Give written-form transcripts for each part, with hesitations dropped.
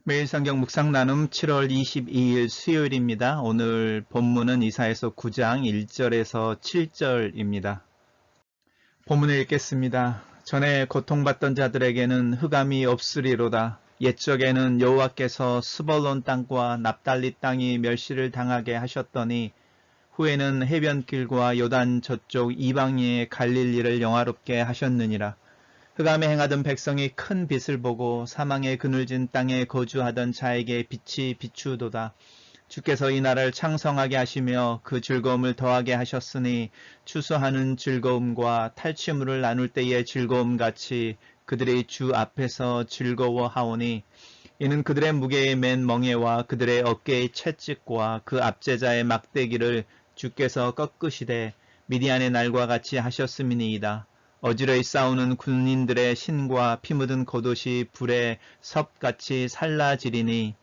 매일 성경 묵상 나눔 7월 22일 수요일입니다. 오늘 본문은 이사야서 9장 1절에서 7절입니다. 본문을 읽겠습니다. 전에 고통받던 자들에게는 흑암이 없으리로다. 옛적에는 여호와께서 스볼론 땅과 납달리 땅이 멸시를 당하게 하셨더니 후에는 해변길과 요단 저쪽 이방인의 갈릴리를 영화롭게 하셨느니라. 흑암에 행하던 백성이 큰 빛을 보고 사망의 그늘진 땅에 거주하던 자에게 빛이 비추도다. 주께서 이 나라를 창성하게 하시며 그 즐거움을 더하게 하셨으니 추수하는 즐거움과 탈취물을 나눌 때의 즐거움같이 그들의 주 앞에서 즐거워하오니 이는 그들의 무게의 맨 멍에와 그들의 어깨의 채찍과 그 압제자의 막대기를 주께서 꺾으시되 미디안의 날과 같이 하셨음이니이다. 어지러이 싸우는 군인들의 신과 피 묻은 겉옷이 불에 섭같이 살라지리니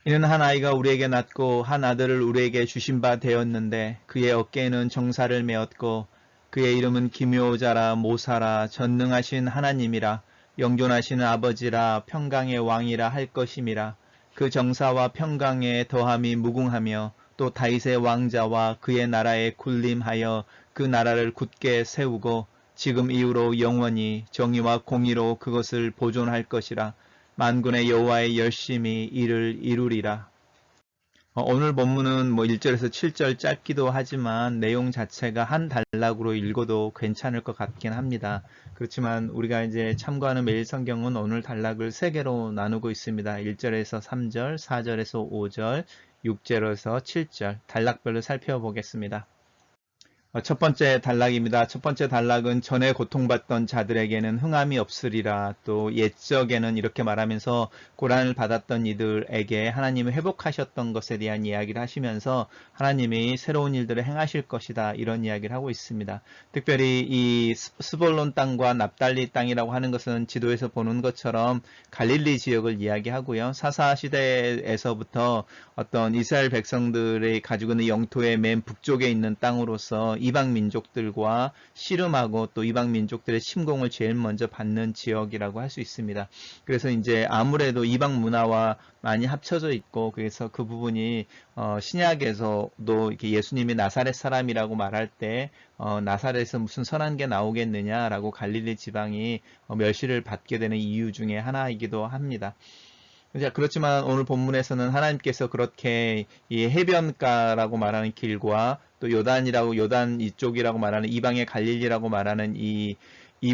이는 한 아이가 우리에게 낳고 한 아들을 우리에게 주신 바 되었는데 그의 어깨에는 정사를 메었고 그의 이름은 기묘자라 모사라 전능하신 하나님이라 영존하시는 아버지라 평강의 왕이라 할 것임이라. 그 정사와 평강의 더함이 무궁하며 또 다윗의 왕자와 그의 나라에 군림하여 그 나라를 굳게 세우고 지금 이후로 영원히 정의와 공의로 그것을 보존할 것이라. 만군의 여호와의 열심히 이를 이루리라. 오늘 본문은 1절에서 7절 짧기도 하지만 내용 자체가 한 단락으로 읽어도 괜찮을 것 같긴 합니다. 그렇지만 우리가 이제 참고하는 매일 성경은 오늘 단락을 3개로 나누고 있습니다. 1절에서 3절, 4절에서 5절, 6절에서 7절 단락별로 살펴보겠습니다. 첫 번째 단락입니다. 첫 번째 단락은 전에 고통받던 자들에게는 흑암이 없으리라. 또 옛적에는 이렇게 말하면서 고난을 받았던 이들에게 하나님이 회복하셨던 것에 대한 이야기를 하시면서 하나님이 새로운 일들을 행하실 것이다. 이런 이야기를 하고 있습니다. 특별히 이 스볼론 땅과 납달리 땅이라고 하는 것은 지도에서 보는 것처럼 갈릴리 지역을 이야기하고요. 사사 시대에서부터 어떤 이스라엘 백성들이 가지고 있는 영토의 맨 북쪽에 있는 땅으로서 이방 민족들과 씨름하고 또 이방 민족들의 침공을 제일 먼저 받는 지역이라고 할 수 있습니다. 그래서 이제 아무래도 이방 문화와 많이 합쳐져 있고 그래서 그 부분이 신약에서도 이렇게 예수님이 나사렛 사람이라고 말할 때 나사렛에서 무슨 선한 게 나오겠느냐라고 갈릴리 지방이 멸시를 받게 되는 이유 중에 하나이기도 합니다. 그렇지만 오늘 본문에서는 하나님께서 그렇게 이 해변가라고 말하는 길과 또 요단 이쪽이라고 말하는 이방의 갈릴리라고 말하는 이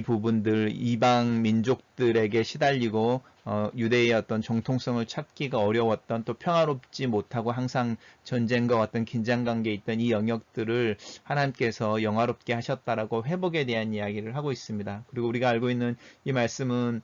부분들 이방 민족들에게 시달리고 유대의 어떤 정통성을 찾기가 어려웠던 또 평화롭지 못하고 항상 전쟁과 어떤 긴장관계에 있던 이 영역들을 하나님께서 영화롭게 하셨다라고 회복에 대한 이야기를 하고 있습니다. 그리고 우리가 알고 있는 이 말씀은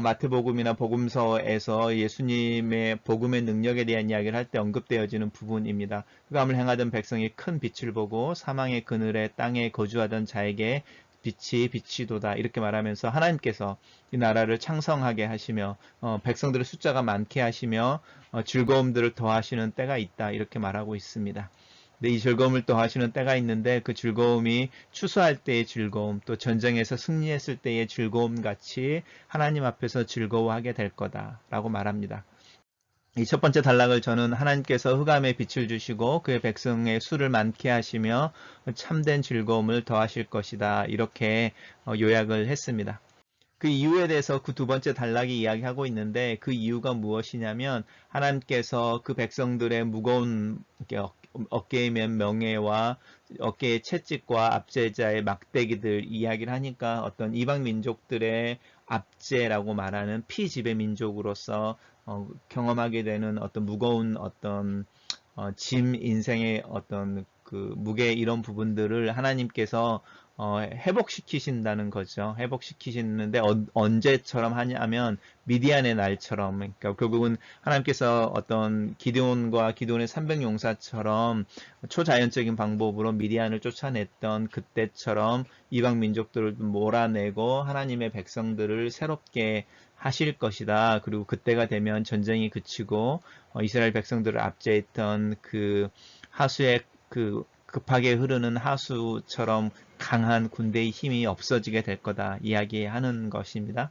마태복음이나 복음서에서 예수님의 복음의 능력에 대한 이야기를 할 때 언급되어지는 부분입니다. 흑암을 행하던 백성이 큰 빛을 보고 사망의 그늘에 땅에 거주하던 자에게 빛이 비치도다 이렇게 말하면서 하나님께서 이 나라를 창성하게 하시며 백성들의 숫자가 많게 하시며 즐거움들을 더하시는 때가 있다 이렇게 말하고 있습니다. 근데 이 즐거움을 또 하시는 때가 있는데 그 즐거움이 추수할 때의 즐거움 또 전쟁에서 승리했을 때의 즐거움 같이 하나님 앞에서 즐거워하게 될 거다라고 말합니다. 이 첫 번째 단락을 저는 하나님께서 흑암에 빛을 주시고 그의 백성의 수를 많게 하시며 참된 즐거움을 더하실 것이다 이렇게 요약을 했습니다. 그 이유에 대해서 그 두 번째 단락이 이야기하고 있는데 그 이유가 무엇이냐면 하나님께서 그 백성들의 무거운 어깨의 맨 명예와 어깨의 채찍과 압제자의 막대기들 이야기를 하니까 어떤 이방 민족들의 압제라고 말하는 피지배 민족으로서 경험하게 되는 어떤 무거운 어떤 짐 인생의 어떤 그 무게 이런 부분들을 하나님께서 회복시키신다는 거죠. 회복시키시는데 언제처럼 하냐면 미디안의 날처럼 그러니까 결국은 하나님께서 어떤 기드온과 기드온의 300용사처럼 초자연적인 방법으로 미디안을 쫓아냈던 그때처럼 이방 민족들을 몰아내고 하나님의 백성들을 새롭게 하실 것이다. 그리고 그때가 되면 전쟁이 그치고 이스라엘 백성들을 압제했던 그 하수의 그 급하게 흐르는 하수처럼 강한 군대의 힘이 없어지게 될 거다 이야기하는 것입니다.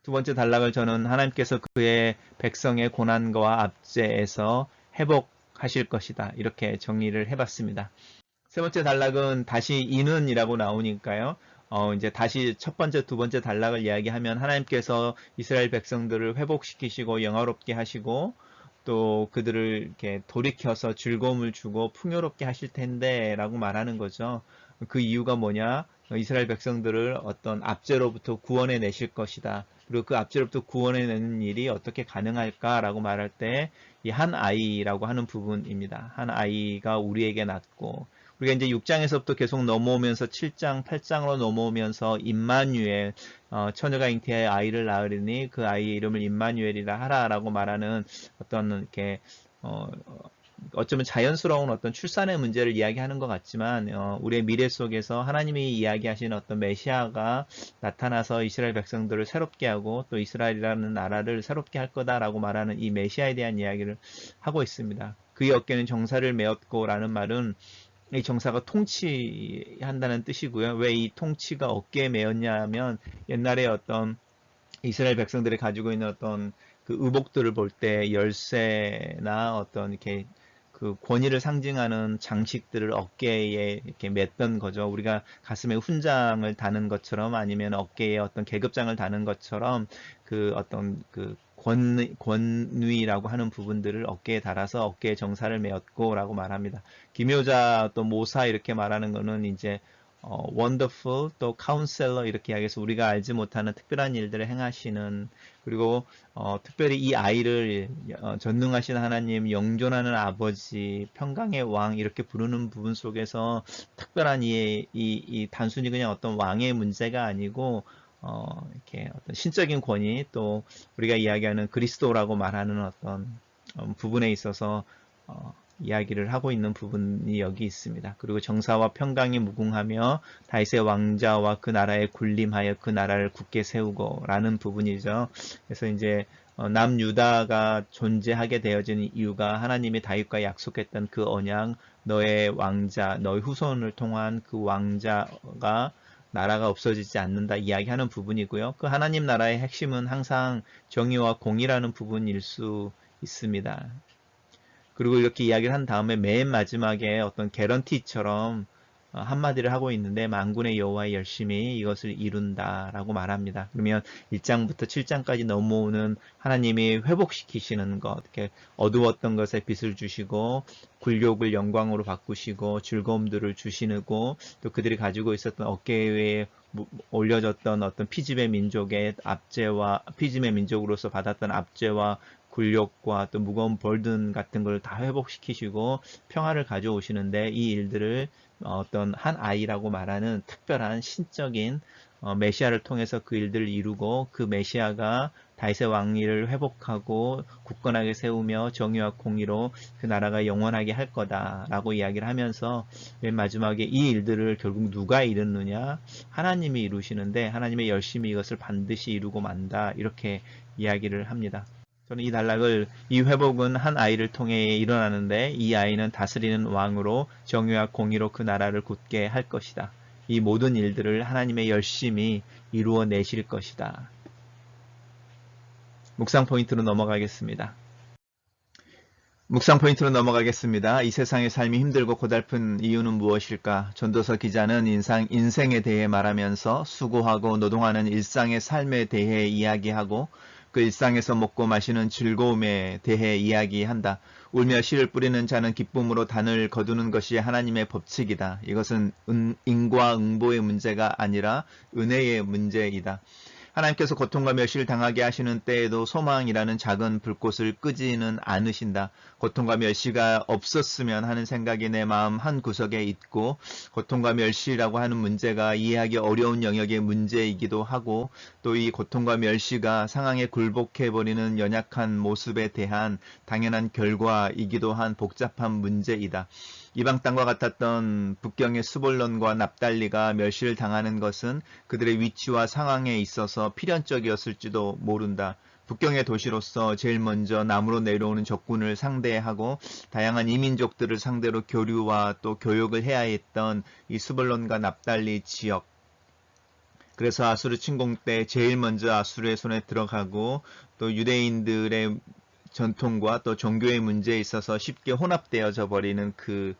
두 번째 단락을 저는 하나님께서 그의 백성의 고난과 압제에서 회복하실 것이다. 이렇게 정리를 해봤습니다. 세 번째 단락은 다시 이는이라고 나오니까요. 이제 다시 첫 번째, 두 번째 단락을 이야기하면 하나님께서 이스라엘 백성들을 회복시키시고 영화롭게 하시고 또 그들을 이렇게 돌이켜서 즐거움을 주고 풍요롭게 하실 텐데 라고 말하는 거죠. 그 이유가 뭐냐? 이스라엘 백성들을 어떤 압제로부터 구원해 내실 것이다. 그리고 그 압제로부터 구원해 내는 일이 어떻게 가능할까라고 말할 때 이 한 아이라고 하는 부분입니다. 한 아이가 우리에게 낳고 우리가 이제 6장에서부터 계속 넘어오면서 7장, 8장으로 넘어오면서 임마누엘, 처녀가 잉태하여 아이를 낳으리니 그 아이의 이름을 임마누엘이라 하라라고 말하는 어떤 이렇게 어쩌면 자연스러운 어떤 출산의 문제를 이야기하는 것 같지만 우리의 미래 속에서 하나님이 이야기하시는 어떤 메시아가 나타나서 이스라엘 백성들을 새롭게 하고 또 이스라엘이라는 나라를 새롭게 할 거다라고 말하는 이 메시아에 대한 이야기를 하고 있습니다. 그의 어깨는 정사를 메었고 라는 말은 이 정사가 통치한다는 뜻이고요. 왜 이 통치가 어깨에 메었냐 하면 옛날에 어떤 이스라엘 백성들이 가지고 있는 어떤 그 의복들을 볼 때 열쇠나 어떤 이렇게 그 권위를 상징하는 장식들을 어깨에 이렇게 맸던 거죠. 우리가 가슴에 훈장을 다는 것처럼 아니면 어깨에 어떤 계급장을 다는 것처럼 그 어떤 그 권위라고 하는 부분들을 어깨에 달아서 어깨에 정사를 메었고라고 말합니다. 기묘자 또 모사 이렇게 말하는 거는 이제 wonderful 또 counselor 이렇게 이야기해서 우리가 알지 못하는 특별한 일들을 행하시는 그리고 특별히 이 아이를 전능하신 하나님, 영존하는 아버지, 평강의 왕 이렇게 부르는 부분 속에서 특별한 이 단순히 그냥 어떤 왕의 문제가 아니고 이렇게 어떤 신적인 권위 또 우리가 이야기하는 그리스도라고 말하는 어떤 부분에 있어서 이야기를 하고 있는 부분이 여기 있습니다. 그리고 정사와 평강이 무궁하며 다윗의 왕자와 그 나라에 군림하여 그 나라를 굳게 세우고 라는 부분이죠. 그래서 이제 남유다가 존재하게 되어진 이유가 하나님이 다윗과 약속했던 그 언약 너의 왕자, 너의 후손을 통한 그 왕자가 나라가 없어지지 않는다 이야기하는 부분이고요. 그 하나님 나라의 핵심은 항상 정의와 공의라는 부분일 수 있습니다. 그리고 이렇게 이야기를 한 다음에 맨 마지막에 어떤 개런티처럼 한마디를 하고 있는데 만군의 여호와의 열심히 이것을 이룬다라고 말합니다. 그러면 1장부터 7장까지 넘어오는 하나님이 회복시키시는 것, 이렇게 어두웠던 것에 빛을 주시고 굴욕을 영광으로 바꾸시고 즐거움들을 주시고 또 그들이 가지고 있었던 어깨에 올려졌던 어떤 피짐의 민족의 압제와 피짐의 민족으로서 받았던 압제와 굴욕과 또 무거운 벌든 같은 걸 다 회복시키시고 평화를 가져오시는데 이 일들을 어떤 한 아이라고 말하는 특별한 신적인 메시아를 통해서 그 일들을 이루고 그 메시아가 다윗의 왕위를 회복하고 굳건하게 세우며 정의와 공의로 그 나라가 영원하게 할 거다라고 이야기를 하면서 맨 마지막에 이 일들을 결국 누가 이루느냐 하나님이 이루시는데 하나님의 열심히 이것을 반드시 이루고 만다 이렇게 이야기를 합니다. 저는 이 단락을 이 회복은 한 아이를 통해 일어나는데 이 아이는 다스리는 왕으로 정의와 공의로 그 나라를 굳게 할 것이다. 이 모든 일들을 하나님의 열심히 이루어 내실 것이다. 묵상 포인트로 넘어가겠습니다. 이 세상의 삶이 힘들고 고달픈 이유는 무엇일까? 전도서 기자는 인생에 대해 말하면서 수고하고 노동하는 일상의 삶에 대해 이야기하고 그 일상에서 먹고 마시는 즐거움에 대해 이야기한다. 울며 씨를 뿌리는 자는 기쁨으로 단을 거두는 것이 하나님의 법칙이다. 이것은 인과응보의 문제가 아니라 은혜의 문제이다. 하나님께서 고통과 멸시를 당하게 하시는 때에도 소망이라는 작은 불꽃을 끄지는 않으신다. 고통과 멸시가 없었으면 하는 생각이 내 마음 한 구석에 있고 고통과 멸시라고 하는 문제가 이해하기 어려운 영역의 문제이기도 하고 또 이 고통과 멸시가 상황에 굴복해버리는 연약한 모습에 대한 당연한 결과이기도 한 복잡한 문제이다. 이방 땅과 같았던 북경의 스볼론과 납달리가 멸시를 당하는 것은 그들의 위치와 상황에 있어서 필연적이었을지도 모른다. 북경의 도시로서 제일 먼저 남으로 내려오는 적군을 상대하고 다양한 이민족들을 상대로 교류와 또 교역을 해야 했던 이 스볼론과 납달리 지역 그래서 아수르 침공 때 제일 먼저 아수르의 손에 들어가고 또 유대인들의 전통과 또 종교의 문제에 있어서 쉽게 혼합되어져 버리는 그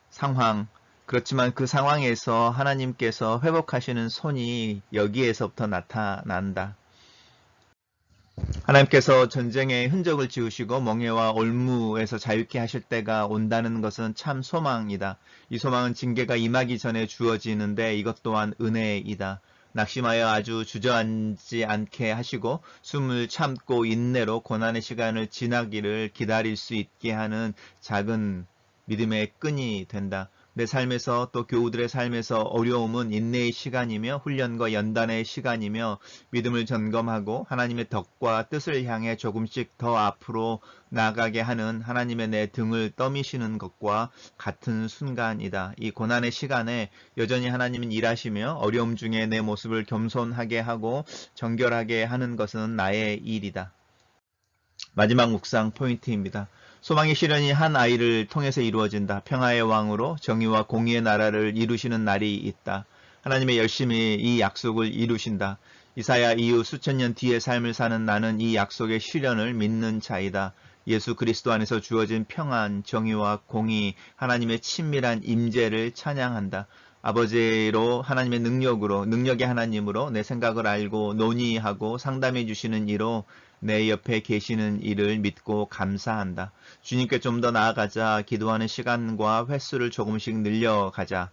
상황. 그렇지만 그 상황에서 하나님께서 회복하시는 손이 여기에서부터 나타난다. 하나님께서 전쟁의 흔적을 지우시고 멍에와 올무에서 자유케 하실 때가 온다는 것은 참 소망이다. 이 소망은 징계가 임하기 전에 주어지는데 이것 또한 은혜이다. 낙심하여 아주 주저앉지 않게 하시고 숨을 참고 인내로 고난의 시간을 지나기를 기다릴 수 있게 하는 작은 믿음의 끈이 된다. 내 삶에서 또 교우들의 삶에서 어려움은 인내의 시간이며 훈련과 연단의 시간이며 믿음을 점검하고 하나님의 덕과 뜻을 향해 조금씩 더 앞으로 나아가게 하는 하나님의 내 등을 떠미시는 것과 같은 순간이다. 이 고난의 시간에 여전히 하나님은 일하시며 어려움 중에 내 모습을 겸손하게 하고 정결하게 하는 것은 나의 일이다. 마지막 묵상 포인트입니다. 소망의 실현이 한 아이를 통해서 이루어진다. 평화의 왕으로 정의와 공의의 나라를 이루시는 날이 있다. 하나님의 열심히 이 약속을 이루신다. 이사야 이후 수천 년 뒤의 삶을 사는 나는 이 약속의 실현을 믿는 자이다. 예수 그리스도 안에서 주어진 평안, 정의와 공의, 하나님의 친밀한 임재를 찬양한다. 아버지로 하나님의 능력으로, 능력의 하나님으로 내 생각을 알고 논의하고 상담해 주시는 이로 내 옆에 계시는 이를 믿고 감사한다. 주님께 좀 더 나아가자. 기도하는 시간과 횟수를 조금씩 늘려가자.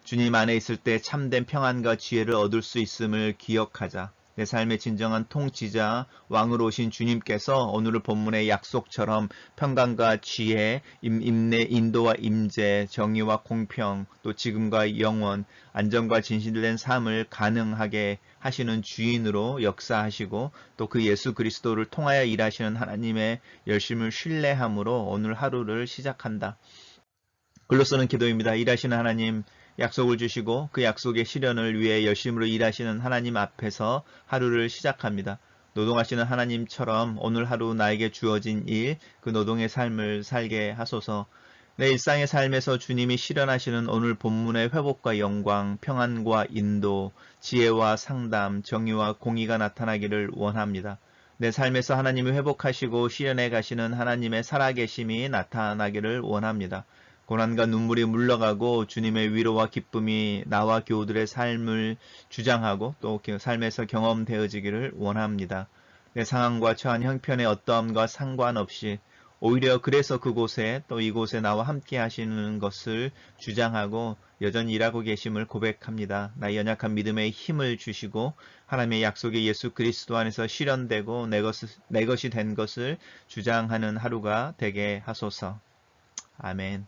주님 안에 있을 때 참된 평안과 지혜를 얻을 수 있음을 기억하자. 내 삶의 진정한 통치자 왕으로 오신 주님께서 오늘 본문의 약속처럼 평강과 지혜, 인내, 인도와 임재, 정의와 공평, 또 지금과 영원, 안전과 진실된 삶을 가능하게 하시는 주인으로 역사하시고 또 그 예수 그리스도를 통하여 일하시는 하나님의 열심을 신뢰함으로 오늘 하루를 시작한다. 글로 쓰는 기도입니다. 일하시는 하나님, 약속을 주시고 그 약속의 실현을 위해 열심으로 일하시는 하나님 앞에서 하루를 시작합니다. 노동하시는 하나님처럼 오늘 하루 나에게 주어진 일, 그 노동의 삶을 살게 하소서. 내 일상의 삶에서 주님이 실현하시는 오늘 본문의 회복과 영광, 평안과 인도, 지혜와 상담, 정의와 공의가 나타나기를 원합니다. 내 삶에서 하나님이 회복하시고 실현해 가시는 하나님의 살아계심이 나타나기를 원합니다. 고난과 눈물이 물러가고 주님의 위로와 기쁨이 나와 교우들의 삶을 주장하고 또 삶에서 경험되어지기를 원합니다. 내 상황과 처한 형편의 어떠함과 상관없이 오히려 그래서 그곳에 또 이곳에 나와 함께 하시는 것을 주장하고 여전히 일하고 계심을 고백합니다. 나의 연약한 믿음에 힘을 주시고 하나님의 약속의 예수 그리스도 안에서 실현되고 내 것이 된 것을 주장하는 하루가 되게 하소서. 아멘.